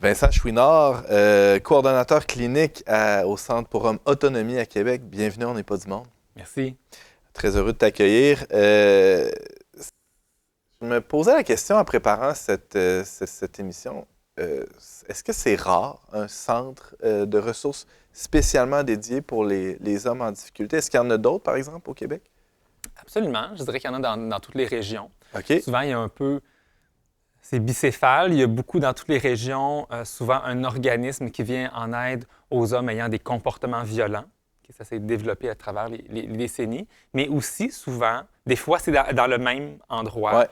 Vincent Chouinard, coordonnateur clinique au Centre pour Hommes Autonomie à Québec. Bienvenue, on n'est pas du monde. Merci. Très heureux de t'accueillir. Je me posais la question en préparant cette émission. Est-ce que c'est rare, un centre de ressources spécialement dédié pour les hommes en difficulté? Est-ce qu'il y en a d'autres, par exemple, au Québec? Absolument. Je dirais qu'il y en a dans toutes les régions. OK. Souvent, il y a un peu... C'est bicéphale. Il y a beaucoup dans toutes les régions, souvent un organisme qui vient en aide aux hommes ayant des comportements violents. Ça s'est développé à travers les décennies. Mais aussi, souvent, des fois, c'est dans le même endroit,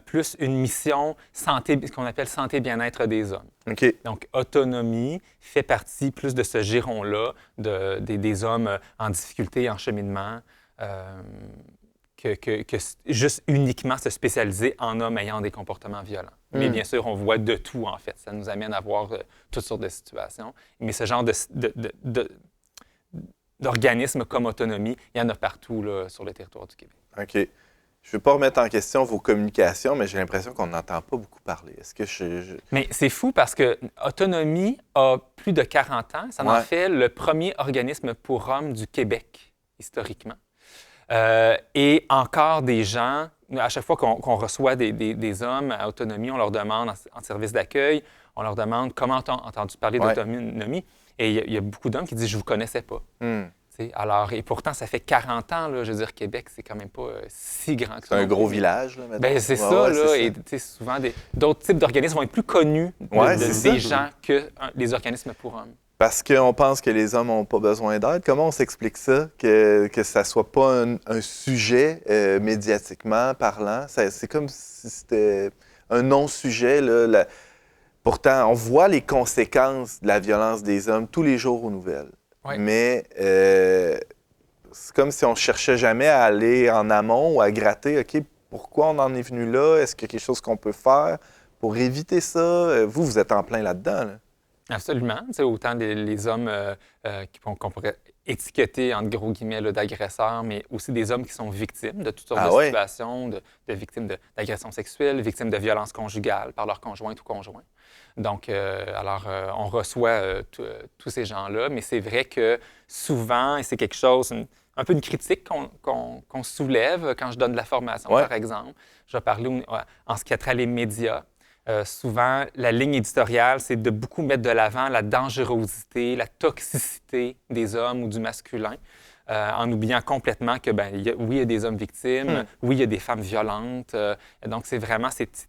plus une mission santé, ce qu'on appelle santé-bien-être des hommes. OK. Donc, autonomie fait partie plus de ce giron-là des hommes en difficulté, en cheminement, que juste uniquement se spécialiser en hommes ayant des comportements violents. Mais bien sûr, on voit de tout, en fait. Ça nous amène à voir toutes sortes de situations. Mais ce genre d'organismes comme Autonomie, il y en a partout là, sur le territoire du Québec. OK. Je ne veux pas remettre en question vos communications, mais j'ai l'impression qu'on n'entend pas beaucoup parler. Est-ce que Mais c'est fou parce que Autonomie a plus de 40 ans. Ça en fait le premier organisme pour hommes du Québec, historiquement. Et encore des gens, à chaque fois qu'on reçoit des hommes à Autonomie, on leur demande en service d'accueil, on leur demande comment ont entendu parler d'Autonomie. Et il y a beaucoup d'hommes qui disent « je ne vous connaissais pas ». Alors, et pourtant, ça fait 40 ans, là, je veux dire, Québec, c'est quand même pas si grand que ça. C'est un gros village, là, maintenant. Bien, c'est ça, là. Et souvent, d'autres types d'organismes vont être plus connus des gens que les organismes pour hommes. Parce qu'on pense que les hommes n'ont pas besoin d'aide. Comment on s'explique ça, que ça ne soit pas un sujet médiatiquement parlant? C'est comme si c'était un non-sujet. Là. Pourtant, on voit les conséquences de la violence des hommes tous les jours aux nouvelles. Oui. Mais c'est comme si on ne cherchait jamais à aller en amont ou à gratter. OK, pourquoi on en est venu là? Est-ce qu'il y a quelque chose qu'on peut faire pour éviter ça? Vous êtes en plein là-dedans, là. Absolument. C'est autant les hommes qu'on pourrait étiqueter, entre gros guillemets, là, d'agresseurs, mais aussi des hommes qui sont victimes de toutes sortes de situations, de victimes d'agressions sexuelles, victimes de violences conjugales par leur conjointe ou conjoint. Donc, on reçoit tous ces gens-là, mais c'est vrai que souvent, et c'est quelque chose, un peu une critique qu'on soulève quand je donne de la formation, par exemple. Je vais parler en ce qui a trait les médias. Souvent, la ligne éditoriale, c'est de beaucoup mettre de l'avant la dangerosité, la toxicité des hommes ou du masculin, en oubliant complètement que, oui, il y a des hommes victimes, oui, il y a des femmes violentes. Donc, c'est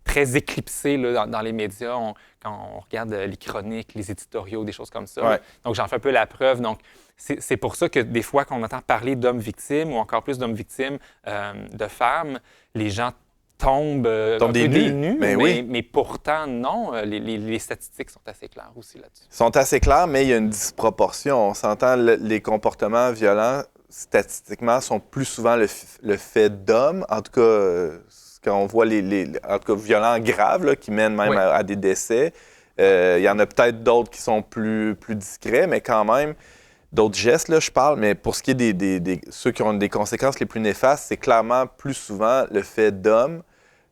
très éclipsé là, dans les médias quand on regarde les chroniques, les éditoriaux, des choses comme ça. Ouais. Donc, j'en fais un peu la preuve. Donc, c'est pour ça que des fois, quand on entend parler d'hommes victimes ou encore plus d'hommes victimes de femmes, les gens tombent des nues, mais pourtant, non. Les statistiques sont assez claires aussi là-dessus. Sont assez claires, mais il y a une disproportion. On s'entend, les comportements violents, statistiquement, sont plus souvent le fait d'hommes. En tout cas, quand on voit en tout cas, violents graves, là, qui mènent même à des décès. Il y en a peut-être d'autres qui sont plus discrets, mais quand même, d'autres gestes, là, je parle. Mais pour ce qui est des ceux qui ont des conséquences les plus néfastes, c'est clairement plus souvent le fait d'hommes.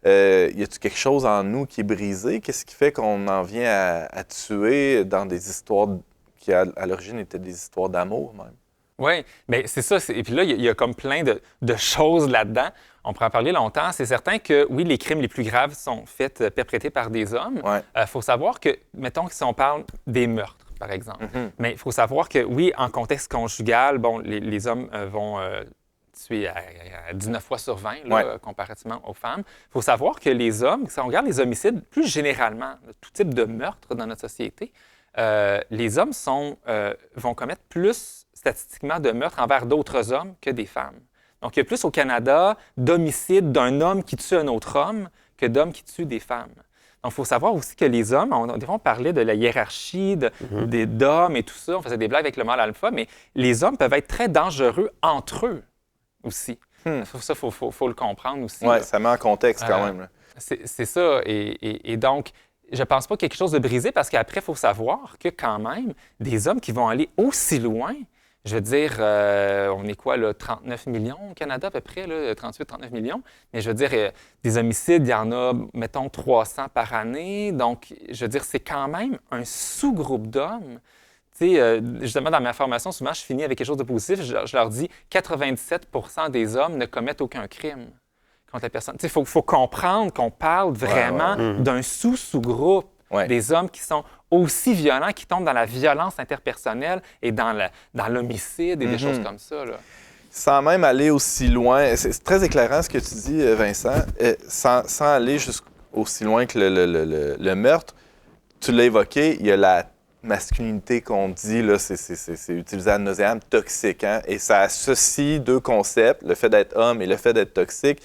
Y a-t-il quelque chose en nous qui est brisé? Qu'est-ce qui fait qu'on en vient à tuer dans des histoires qui, à l'origine, étaient des histoires d'amour, même? Oui, bien, c'est ça. Et puis là, il y a comme plein de choses là-dedans. On pourrait en parler longtemps. C'est certain que, oui, les crimes les plus graves sont perpétrés par des hommes. Il faut savoir que, mettons que si on parle des meurtres, par exemple, mais il faut savoir que, oui, en contexte conjugal, bon, les hommes vont tuer à 19 fois sur 20, là, comparativement aux femmes. Il faut savoir que les hommes, si on regarde les homicides, plus généralement, tout type de meurtre dans notre société, les hommes vont commettre plus statistiquement de meurtres envers d'autres hommes que des femmes. Donc, il y a plus au Canada d'homicides d'un homme qui tue un autre homme que d'hommes qui tuent des femmes. Donc, il faut savoir aussi que les hommes, on parlait de la hiérarchie d'hommes et tout ça, on faisait des blagues avec le mâle alpha, mais les hommes peuvent être très dangereux entre eux aussi. Ça, il faut le comprendre aussi. Oui, ça met en contexte quand même. Là. C'est ça. Et donc, je ne pense pas qu'il y ait quelque chose de brisé parce qu'après, il faut savoir que quand même, des hommes qui vont aller aussi loin Je veux dire, on est quoi, là, 39 millions au Canada à peu près, 38-39 millions. Mais je veux dire, des homicides, il y en a, mettons, 300 par année. Donc, je veux dire, c'est quand même un sous-groupe d'hommes. Tu sais, justement, dans ma formation, souvent, je finis avec quelque chose de positif. Je leur dis 97 des hommes ne commettent aucun crime contre la personne. Tu sais, il faut comprendre qu'on parle vraiment d'un sous-groupe. Des hommes qui sont aussi violents, qui tombent dans la violence interpersonnelle et dans l'homicide et des choses comme ça. Là. Sans même aller aussi loin, c'est très éclairant ce que tu dis, Vincent, sans aller aussi loin que le meurtre, tu l'as évoqué, il y a la masculinité qu'on dit, là, c'est utilisé ad nauseam, toxique. Hein? Et ça associe deux concepts, le fait d'être homme et le fait d'être toxique,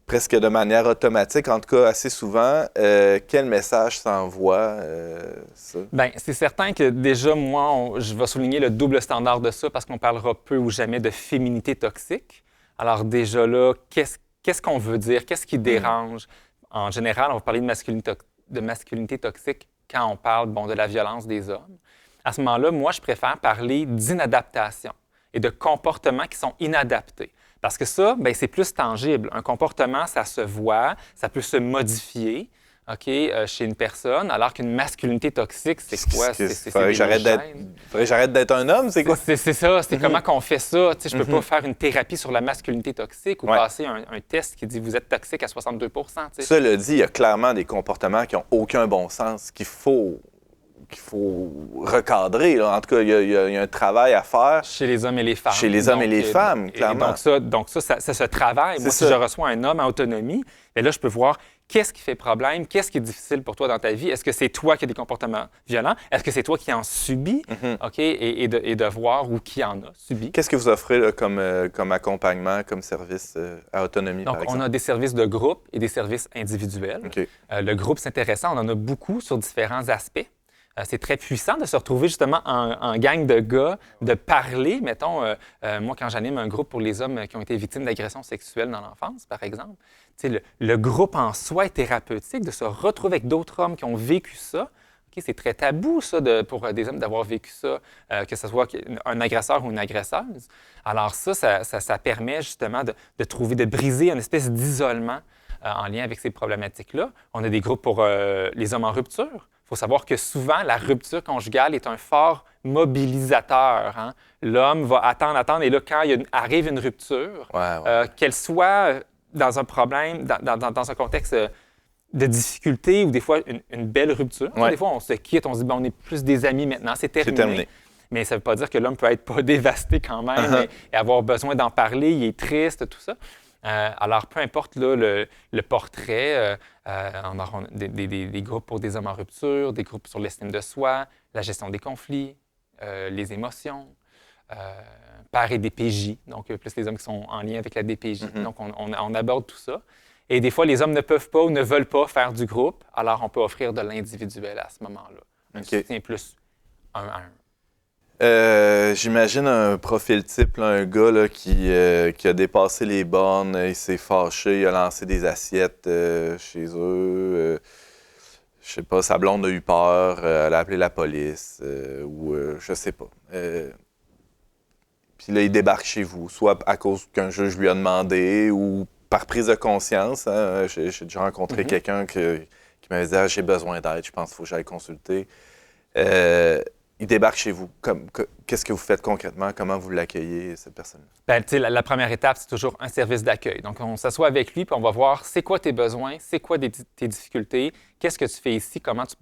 presque de manière automatique, en tout cas assez souvent. Quel message ça envoie, ça? Bien, c'est certain que déjà, moi, je vais souligner le double standard de ça parce qu'on parlera peu ou jamais de féminité toxique. Alors déjà là, qu'est-ce qu'on veut dire? Qu'est-ce qui dérange? En général, on va parler de masculinité toxique quand on parle de la violence des hommes. À ce moment-là, moi, je préfère parler d'inadaptation et de comportements qui sont inadaptés. Parce que ça, bien, c'est plus tangible. Un comportement, ça se voit, ça peut se modifier chez une personne, alors qu'une masculinité toxique, c'est quoi? Faudrait que j'arrête d'être un homme, c'est quoi? C'est ça, c'est comment qu'on fait ça. Tu sais, je ne peux pas faire une thérapie sur la masculinité toxique ou passer un test qui dit « vous êtes toxique à 62 ». Cela dit, il y a clairement des comportements qui n'ont aucun bon sens, qu'il faut recadrer. Là. En tout cas, il y a un travail à faire. Chez les hommes et les femmes. Chez les hommes et les femmes, clairement. Donc ça se travaille. Moi, si je reçois un homme en autonomie, bien là, je peux voir qu'est-ce qui fait problème, qu'est-ce qui est difficile pour toi dans ta vie. Est-ce que c'est toi qui as des comportements violents? Est-ce que c'est toi qui en subis? Et de voir ou qui en a subi. Qu'est-ce que vous offrez là, comme accompagnement, comme service à autonomie, Donc, par exemple? on a des services de groupe et des services individuels. Le groupe, c'est intéressant. On en a beaucoup sur différents aspects. C'est très puissant de se retrouver justement en gang de gars, de parler. Mettons, moi, quand j'anime un groupe pour les hommes qui ont été victimes d'agressions sexuelles dans l'enfance, par exemple, le groupe en soi est thérapeutique, de se retrouver avec d'autres hommes qui ont vécu ça. C'est très tabou, ça, pour des hommes d'avoir vécu ça, que ce soit un agresseur ou une agresseuse. Alors ça permet justement de trouver, de briser une espèce d'isolement en lien avec ces problématiques-là. On a des groupes pour les hommes en rupture. Il faut savoir que souvent, la rupture conjugale est un fort mobilisateur. Hein? L'homme va attendre, et là, quand arrive une rupture, qu'elle soit dans un problème, dans un contexte de difficulté ou des fois une belle rupture. Des fois, on se quitte, on se dit, on est plus des amis maintenant, c'est terminé. Mais ça ne veut pas dire que l'homme peut être pas dévasté quand même et avoir besoin d'en parler, il est triste, tout ça. Alors, peu importe là, le portrait, on a des groupes pour des hommes en rupture, des groupes sur l'estime de soi, la gestion des conflits, les émotions, père et DPJ, donc plus les hommes qui sont en lien avec la DPJ. Donc, on aborde tout ça. Et des fois, les hommes ne peuvent pas ou ne veulent pas faire du groupe, alors on peut offrir de l'individuel à ce moment-là. Un soutien plus un à un. J'imagine un profil type, là, un gars là, qui a dépassé les bornes, il s'est fâché, il a lancé des assiettes chez eux. Je sais pas, sa blonde a eu peur, elle a appelé la police, ou je sais pas. Puis là, il débarque chez vous, soit à cause qu'un juge lui a demandé, ou par prise de conscience. Hein. J'ai déjà rencontré quelqu'un qui m'avait dit « j'ai besoin d'aide, je pense qu'il faut que j'aille consulter ». Il débarque chez vous. Qu'est-ce que vous faites concrètement? Comment vous l'accueillez, cette personne-là? Bien, la première étape, c'est toujours un service d'accueil. Donc, on s'assoit avec lui puis on va voir c'est quoi tes besoins, c'est quoi tes difficultés, qu'est-ce que tu fais ici, comment tu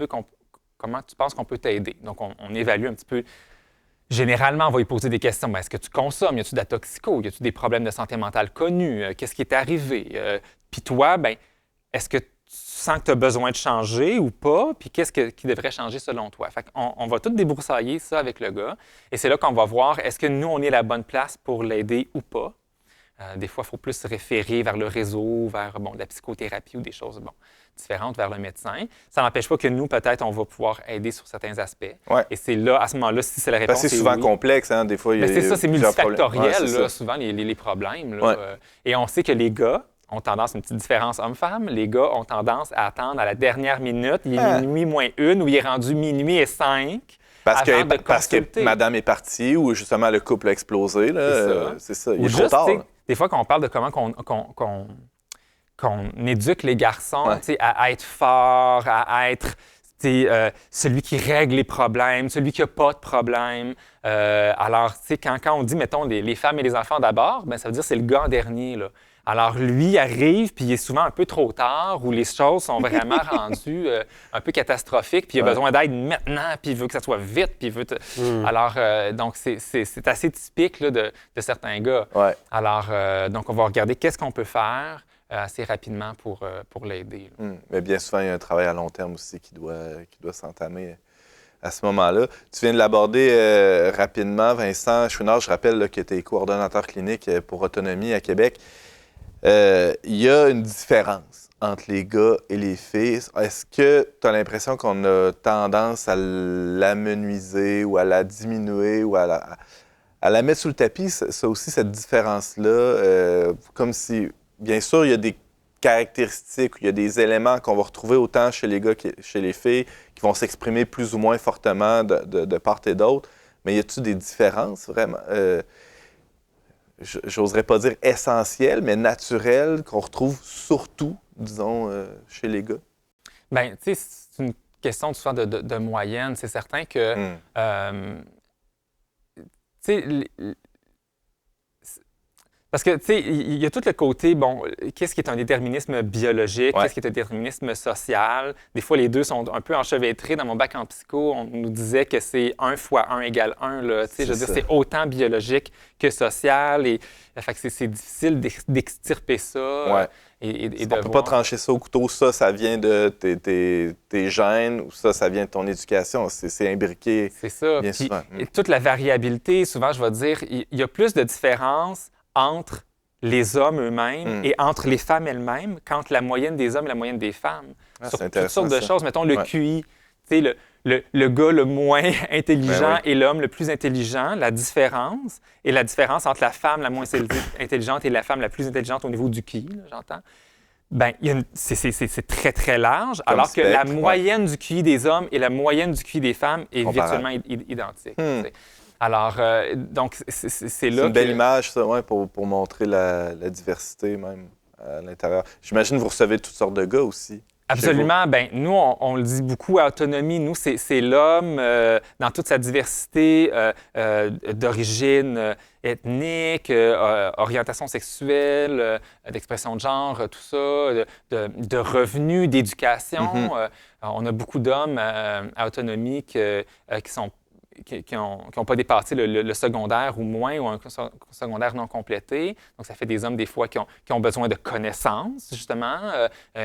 penses qu'on peut t'aider. Donc, on évalue un petit peu. Généralement, on va lui poser des questions. Bien, est-ce que tu consommes? Y a-tu de la toxico? Y a-tu des problèmes de santé mentale connus? Qu'est-ce qui est arrivé? Puis toi, bien, est-ce que tu sens que tu as besoin de changer ou pas, puis qu'est-ce qui devrait changer selon toi? Fait on va tout débroussailler ça avec le gars, et c'est là qu'on va voir est-ce que nous, on est la bonne place pour l'aider ou pas. Des fois, il faut plus se référer vers le réseau, vers de la psychothérapie ou des choses différentes vers le médecin. Ça n'empêche pas que nous, peut-être, on va pouvoir aider sur certains aspects. Et c'est là, à ce moment-là, si c'est la réponse, c'est souvent complexe, hein? Des fois, il y a c'est ça, c'est multifactoriel, là, souvent, les problèmes. Là, et on sait que les gars ont tendance, une petite différence homme-femme, les gars ont tendance à attendre à la dernière minute, il est minuit moins 1 ou il est rendu minuit et 5, Parce que madame est partie ou justement le couple a explosé. C'est ça. Il est trop tard. Des fois, quand on parle de comment qu'on éduque les garçons à être forts, à être celui qui règle les problèmes, celui qui n'a pas de problème. Alors, quand on dit, mettons, les femmes et les enfants d'abord, ça veut dire que c'est le gars en dernier, là. Alors, lui arrive, puis il est souvent un peu trop tard, où les choses sont vraiment rendues un peu catastrophiques, puis il a besoin d'aide maintenant, puis il veut que ça soit vite, puis il veut... Alors, donc, c'est assez typique là, de certains gars. Ouais. Alors, donc, on va regarder qu'est-ce qu'on peut faire assez rapidement pour l'aider. Mais bien souvent, il y a un travail à long terme aussi qui doit s'entamer à ce moment-là. Tu viens de l'aborder rapidement, Vincent Chouinard. Je rappelle là, que tu es coordonnateur clinique pour Autonomie à Québec. Il y a une différence entre les gars et les filles. Est-ce que tu as l'impression qu'on a tendance à l'amenuiser ou à la diminuer ou à la mettre sous le tapis, ça aussi, cette différence-là, comme si, bien sûr, il y a des caractéristiques, il y a des éléments qu'on va retrouver autant chez les gars que chez les filles, qui vont s'exprimer plus ou moins fortement de part et d'autre, mais y a-t-il des différences vraiment? J'oserais pas dire essentiel, mais naturel, qu'on retrouve surtout, disons, chez les gars? Bien, tu sais, c'est une question souvent de moyenne. C'est certain que, tu sais, parce que, tu sais, il y a tout le côté, bon, qu'est-ce qui est un déterminisme biologique, qu'est-ce qui est un déterminisme social. Des fois, les deux sont un peu enchevêtrés. Dans mon bac en psycho, on nous disait que c'est 1 fois 1 égale 1. Là. Tu sais, je veux dire, c'est autant biologique que social. Et fait que c'est difficile d'extirper ça. Ouais. Et on ne peut pas trancher ça au couteau. Ça vient de tes gènes ou ça vient de ton éducation. C'est imbriqué. C'est ça. Bien Puis, souvent. Et toute la variabilité, souvent, je vais dire, il y a plus de différences entre les hommes eux-mêmes et entre les femmes elles-mêmes qu'entre la moyenne des hommes et la moyenne des femmes. Sur toutes sortes de choses. Mettons le QI, tu sais, le gars le moins intelligent et l'homme le plus intelligent, la différence entre la femme la moins intelligente et la femme la plus intelligente au niveau du QI, là, j'entends, bien, c'est très, très large, comme alors spectre, que la moyenne du QI des hommes et la moyenne du QI des femmes est virtuellement identique. Alors, donc, c'est là. C'est une belle image, ça, pour montrer la diversité même à l'intérieur. J'imagine que vous recevez toutes sortes de gars aussi. Absolument. Bien, nous, on le dit beaucoup à Autonomie. Nous, c'est l'homme dans toute sa diversité d'origine ethnique, orientation sexuelle, d'expression de genre, tout ça, de revenus, d'éducation. On a beaucoup d'hommes à Autonomie qui n'ont pas dépassé le secondaire ou moins, ou un secondaire non complété. Donc, ça fait des hommes, des fois, qui ont besoin de connaissances, justement,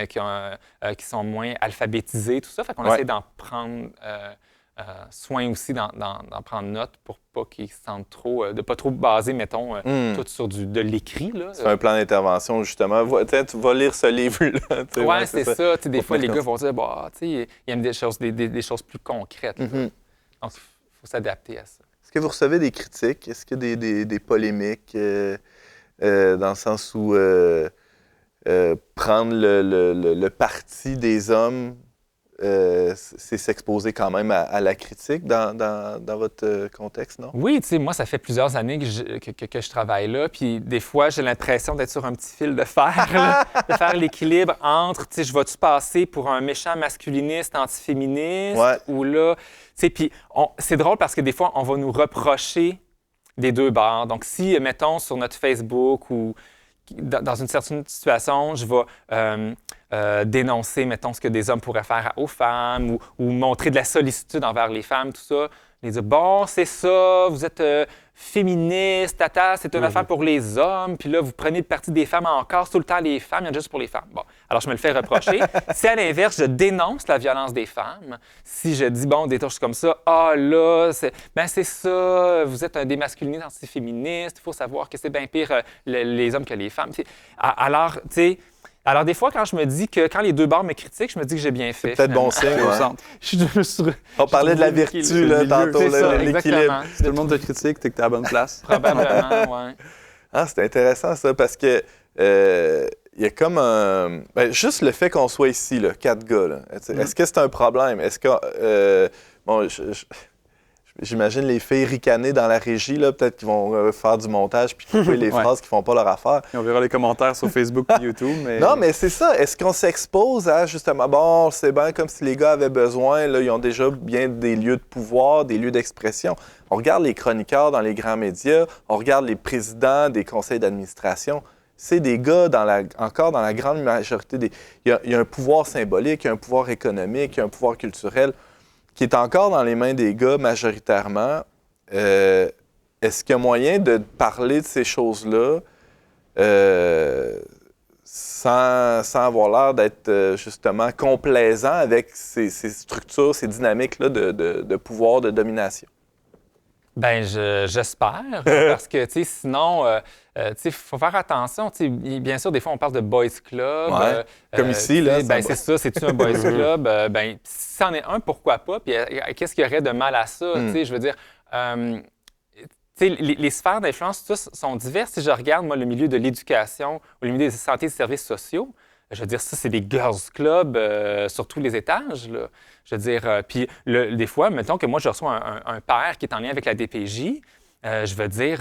qui sont moins alphabétisés, tout ça. Fait qu'on essaie d'en prendre soin aussi, d'en prendre note pour pas qu'ils se sentent trop, de pas trop baser, mettons, tout sur de l'écrit. C'est un plan d'intervention, justement. Tu vas lire ce livre-là. Oui, c'est ça. Des fois, les gars vont dire, bah, tu sais, ils aiment des choses plus concrètes. Donc, s'adapter à ça. Est-ce que vous recevez des critiques? Est-ce qu'il y a des polémiques dans le sens où prendre le parti des hommes, c'est s'exposer quand même à la critique dans votre contexte, non? Oui, tu sais, moi, ça fait plusieurs années que je travaille là, puis des fois, j'ai l'impression d'être sur un petit fil de fer, là, de faire l'équilibre entre, tu sais, je vais-tu passer pour un méchant masculiniste, antiféministe, ou là, tu sais, puis c'est drôle parce que des fois, on va nous reprocher des deux bords. Donc, si, mettons, sur notre Facebook ou dans une certaine situation, je vais dénoncer, mettons, ce que des hommes pourraient faire aux femmes ou montrer de la sollicitude envers les femmes, tout ça. Les dire, bon, c'est ça, vous êtes féministe, tata, c'est une affaire pour les hommes, puis là, vous prenez le parti des femmes encore, tout le temps les femmes, il y en a juste pour les femmes. Bon, alors je me le fais reprocher. Si à l'inverse, je dénonce la violence des femmes, si je dis, bon, des touches comme ça, là, c'est ça, vous êtes un démasculiné antiféministe, il faut savoir que c'est bien pire les hommes que les femmes. Alors, tu sais, alors, des fois, quand je me dis que quand les deux bords me critiquent, je me dis que j'ai bien fait. C'est peut-être bon signe au centre. On parlait de la vertu, là, tantôt, l'équilibre. Si tout le monde te critique, t'es que t'es à la bonne place. Probablement, oui. C'est intéressant, ça, parce que il y a comme un... juste le fait qu'on soit ici, là, 4 gars, là, est-ce que c'est un problème? Est-ce que... J'imagine les filles ricaner dans la régie, là, peut-être qu'ils vont faire du montage puis couper les phrases qui font pas leur affaire. Et on verra les commentaires sur Facebook et YouTube. Mais... Non, mais c'est ça. Est-ce qu'on s'expose à, justement, bon, c'est bien comme si les gars avaient besoin, là, ils ont déjà bien des lieux de pouvoir, des lieux d'expression. On regarde les chroniqueurs dans les grands médias, on regarde les présidents des conseils d'administration. C'est des gars, encore dans la grande majorité des... Il y a un pouvoir symbolique, il y a un pouvoir économique, il y a un pouvoir culturel qui est encore dans les mains des gars majoritairement. Est-ce qu'il y a moyen de parler de ces choses-là sans avoir l'air d'être justement complaisant avec ces structures, ces dynamiques-là de pouvoir, de domination? Bien, j'espère, parce que, tu sais, sinon, tu sais, il faut faire attention. Tu sais, bien sûr, des fois, on parle de boys club. Ouais, comme ici, là. Ben, c'est ça, c'est-tu un boys club? Ben, si c'en est un, pourquoi pas? Puis qu'est-ce qu'il y aurait de mal à ça? Tu sais, je veux dire, tu sais, les sphères d'influence, tous sont diverses. Si je regarde, moi, le milieu de l'éducation ou le milieu des santé et des services sociaux, je veux dire, ça, c'est des girls clubs sur tous les étages, là. Je veux dire, puis des fois, mettons que moi, je reçois un père qui est en lien avec la DPJ, je veux dire,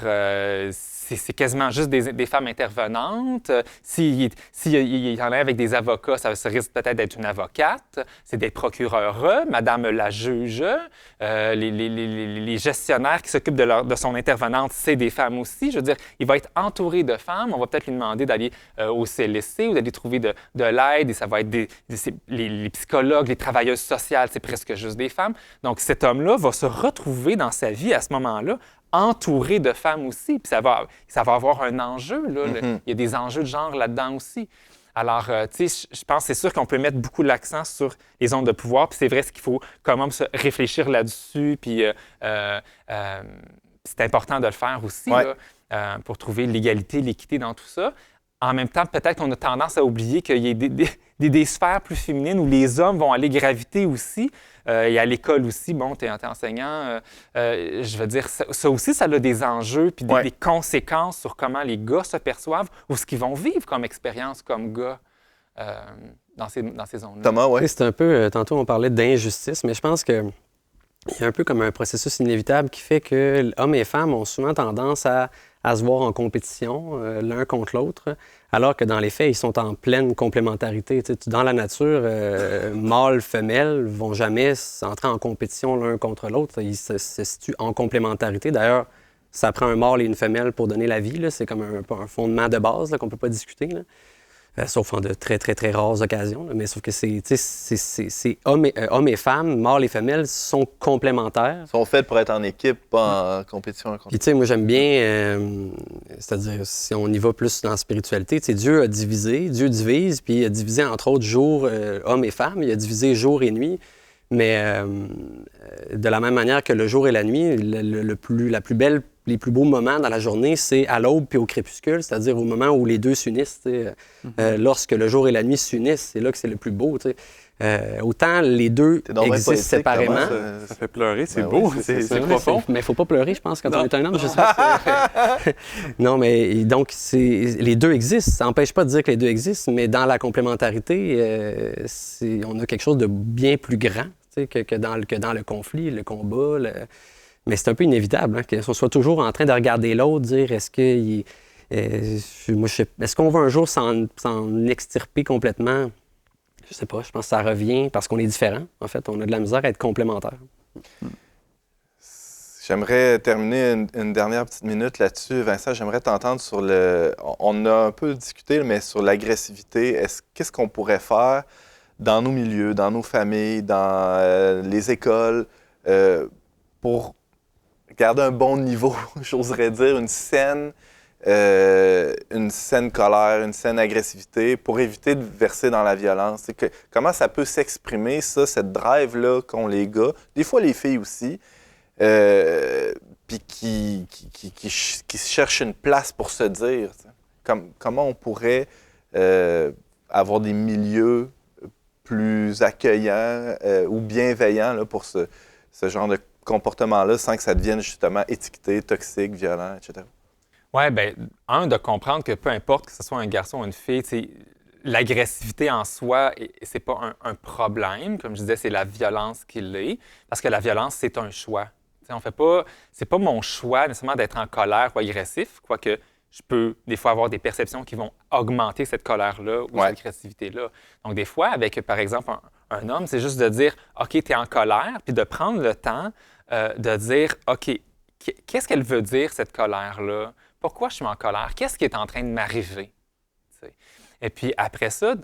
c'est quasiment juste des femmes intervenantes. S'il est en lien avec des avocats, ça risque peut-être d'être une avocate. C'est des procureurs, madame la juge. Les gestionnaires qui s'occupent de son intervenante, c'est des femmes aussi. Je veux dire, il va être entouré de femmes. On va peut-être lui demander d'aller au CLSC ou d'aller trouver de l'aide. Et ça va être les psychologues, les travailleuses sociales, c'est presque juste des femmes. Donc, cet homme-là va se retrouver dans sa vie à ce moment-là entouré de femmes aussi, puis ça va avoir un enjeu, là. Il y a des enjeux de genre là-dedans aussi. Alors, tu sais, je pense que c'est sûr qu'on peut mettre beaucoup l'accent sur les zones de pouvoir, puis c'est vrai qu'il faut quand même se réfléchir là-dessus, puis c'est important de le faire aussi, là, pour trouver l'égalité, l'équité dans tout ça. En même temps, peut-être qu'on a tendance à oublier qu'il y a des sphères plus féminines où les hommes vont aller graviter aussi. Et à l'école aussi, bon, tu es enseignant, je veux dire, ça aussi, ça a des enjeux puis des conséquences sur comment les gars se perçoivent ou ce qu'ils vont vivre comme expérience comme gars dans ces zones-là. Thomas, oui. C'est un peu, tantôt on parlait d'injustice, mais je pense que il y a un peu comme un processus inévitable qui fait que hommes et femmes ont souvent tendance à se voir en compétition l'un contre l'autre, alors que dans les faits, ils sont en pleine complémentarité. Tu sais, dans la nature, mâles, femelles ne vont jamais entrer en compétition l'un contre l'autre. Ils se situent en complémentarité. D'ailleurs, ça prend un mâle et une femelle pour donner la vie. Là. C'est comme un fondement de base là, qu'on ne peut pas discuter. Là. Sauf en de très, très, très rares occasions. Là. Mais sauf que c'est hommes et femmes, mâles et femelles, sont complémentaires. Ils sont faits pour être en équipe, pas en compétition. Puis tu sais, moi j'aime bien, c'est-à-dire si on y va plus dans la spiritualité, tu sais, Dieu divise, puis il a divisé entre autres jour, hommes et femmes, il a divisé jour et nuit. Mais de la même manière que le jour et la nuit, les plus beaux moments dans la journée, c'est à l'aube puis au crépuscule, c'est-à-dire au moment où les deux s'unissent. Lorsque le jour et la nuit s'unissent, c'est là que c'est le plus beau. Autant les deux existent séparément. Ça fait pleurer, c'est beau, c'est profond. Mais il ne faut pas pleurer, je pense, quand on est un homme. Je sais pas non, mais donc, les deux existent. Ça n'empêche pas de dire que les deux existent, mais dans la complémentarité, on a quelque chose de bien plus grand que dans le conflit, le combat. Mais c'est un peu inévitable qu'on soit toujours en train de regarder l'autre, dire est-ce qu'on va un jour s'en extirper complètement? Je sais pas, je pense que ça revient parce qu'on est différents. En fait, on a de la misère à être complémentaires. J'aimerais terminer une dernière petite minute là-dessus. Vincent, j'aimerais t'entendre sur on a un peu discuté, mais sur l'agressivité. Qu'est-ce qu'on pourrait faire dans nos milieux, dans nos familles, dans les écoles, pour garder un bon niveau, j'oserais dire, une saine colère, une saine agressivité pour éviter de verser dans la violence. Comment ça peut s'exprimer, ça, cette drive-là qu'ont les gars, des fois les filles aussi, puis qui cherchent une place pour se dire. Comment on pourrait avoir des milieux plus accueillants ou bienveillants là, pour ce genre de comportement-là sans que ça devienne justement étiqueté, toxique, violent, etc. Oui, bien, de comprendre que peu importe que ce soit un garçon ou une fille, l'agressivité en soi, c'est pas un problème. Comme je disais, c'est la violence qui l'est. Parce que la violence, c'est un choix. C'est pas mon choix nécessairement d'être en colère ou agressif, quoique je peux des fois avoir des perceptions qui vont augmenter cette colère-là ou cette agressivité-là. Donc, des fois, avec, par exemple, un homme, c'est juste de dire « OK, tu es en colère », puis de prendre le temps de dire « OK, qu'est-ce qu'elle veut dire, cette colère-là? Pourquoi je suis en colère? Qu'est-ce qui est en train de m'arriver? » Et puis après ça,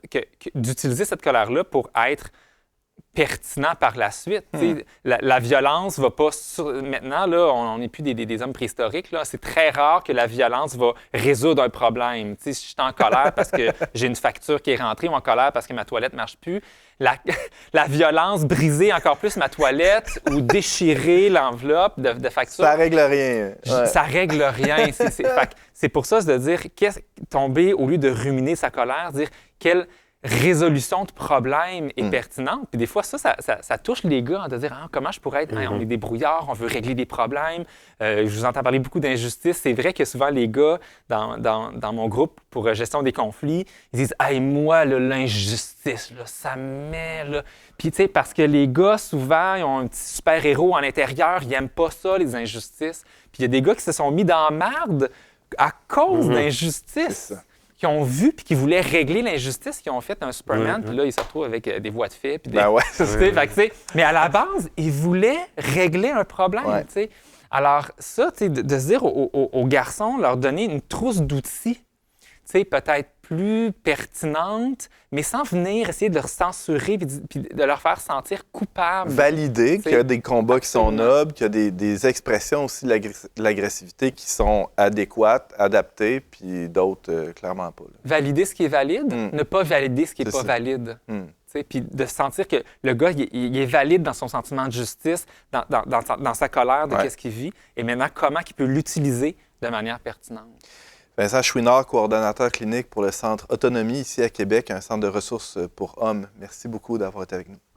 d'utiliser cette colère-là pour être pertinent par la suite. La violence va pas... Maintenant, là, on n'est plus des hommes préhistoriques. Là. C'est très rare que la violence va résoudre un problème. Si je suis en colère parce que j'ai une facture qui est rentrée ou en colère parce que ma toilette ne marche plus, la violence, briser encore plus ma toilette ou déchirer l'enveloppe de facture... Ça règle rien. Ouais. Ça règle rien. C'est pour ça, c'est de dire, tomber, au lieu de ruminer sa colère, dire quelle résolution de problème est pertinente. Puis des fois, ça touche les gars de dire comment je pourrais être... on est des brouillards, on veut régler des problèmes. Je vous entends parler beaucoup d'injustice. C'est vrai que souvent, les gars, dans mon groupe pour gestion des conflits, ils disent « Hey, moi, l'injustice, là, ça me met... » Puis, tu sais, parce que les gars, souvent, ils ont un petit super-héros à l'intérieur, ils n'aiment pas ça, les injustices. Puis il y a des gars qui se sont mis dans la merde à cause d'injustice. Qui ont vu puis qui voulaient régler l'injustice, qui ont fait un Superman, puis là, ils se retrouvent avec des voix de fait. Puis mais à la base, ils voulaient régler un problème. T'sais. Alors ça, de se dire aux garçons, leur donner une trousse d'outils, peut-être plus pertinente, mais sans venir essayer de leur censurer puis de leur faire sentir coupables. Valider qu'il y a des combats qui sont nobles, qu'il y a des expressions aussi de l'agressivité qui sont adéquates, adaptées, puis d'autres, clairement pas. Là. Valider ce qui est valide, ne pas valider ce qui n'est pas valide. Puis de sentir que le gars, il est valide dans son sentiment de justice, dans sa colère de qu'est-ce qu'il vit, et maintenant, comment il peut l'utiliser de manière pertinente. Vincent Chouinard, coordonnateur clinique pour le Centre Autonomie ici à Québec, un centre de ressources pour hommes. Merci beaucoup d'avoir été avec nous.